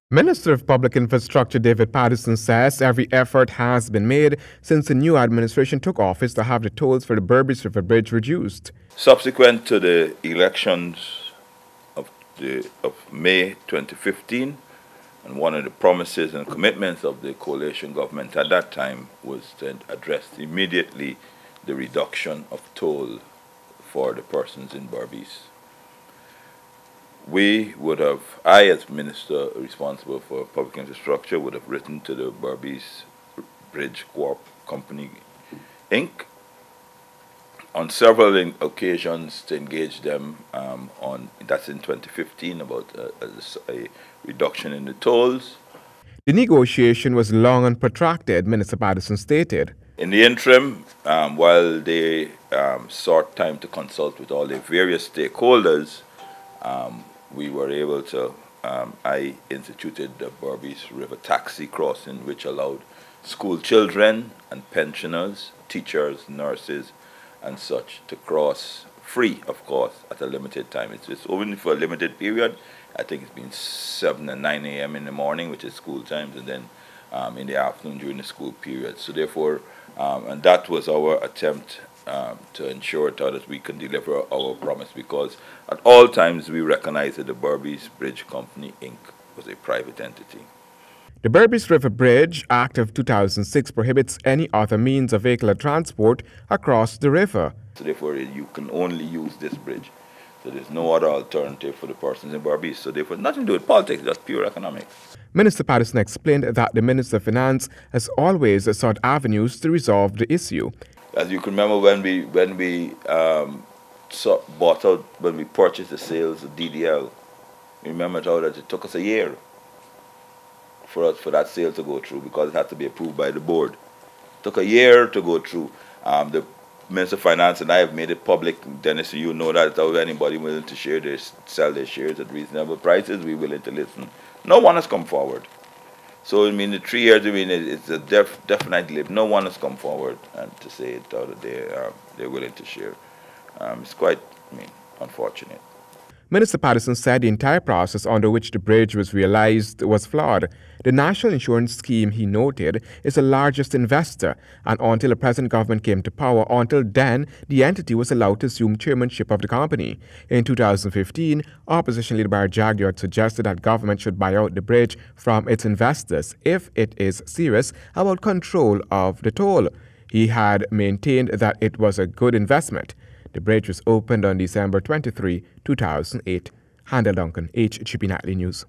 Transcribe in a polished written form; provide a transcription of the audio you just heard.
Minister of Public Infrastructure David Patterson says every effort has been made since the new administration took office to have the tolls for the Berbice River Bridge reduced. Subsequent to the elections of May 2015, and one of the promises and commitments of the coalition government at that time was to address immediately the reduction of toll for the persons in Berbice. I as Minister responsible for public infrastructure would have written to the Berbice Bridge Corp Company, Inc. on several occasions to engage them that's in 2015, about a reduction in the tolls. The negotiation was long and protracted, Minister Patterson stated. In the interim, while they sought time to consult with all the various stakeholders, we were able to, I instituted the Berbice River Taxi Crossing, which allowed school children and pensioners, teachers, nurses, and such to cross free, of course, at a limited time. It's only for a limited period. I think it's been 7 and 9 a.m. in the morning, which is school times, and then in the afternoon during the school period. So therefore, and that was our attempt to ensure that we can deliver our promise, because at all times we recognize that the Berbice Bridge Company, Inc. was a private entity. The Berbice River Bridge Act of 2006 prohibits any other means of vehicular transport across the river. So therefore, you can only use this bridge. So there's no other alternative for the persons in Berbice. So therefore, nothing to do with politics, that's pure economics. Minister Patterson explained that the Minister of Finance has always sought avenues to resolve the issue. As you can remember, when we purchased the sales of DDL, remember how that it took us a year for that sale to go through, because it had to be approved by the board. It took a year to go through. The Minister of Finance and I have made it public. Dennis, you know that if anybody willing to sell their shares at reasonable prices, we're willing to listen. No one has come forward. So, I mean, the 3 years, I mean, it's a definitely, no one has come forward and to say that they're willing to share. It's quite, unfortunate. Minister Patterson said the entire process under which the bridge was realized was flawed. The National Insurance Scheme, he noted, is the largest investor, and until the present government came to power, until then, the entity was allowed to assume chairmanship of the company. In 2015, opposition leader Barry Jagdeo suggested that government should buy out the bridge from its investors if it is serious about control of the toll. He had maintained that it was a good investment. The bridge was opened on December 23, 2008. Handel Duncan, HGP Nightly News.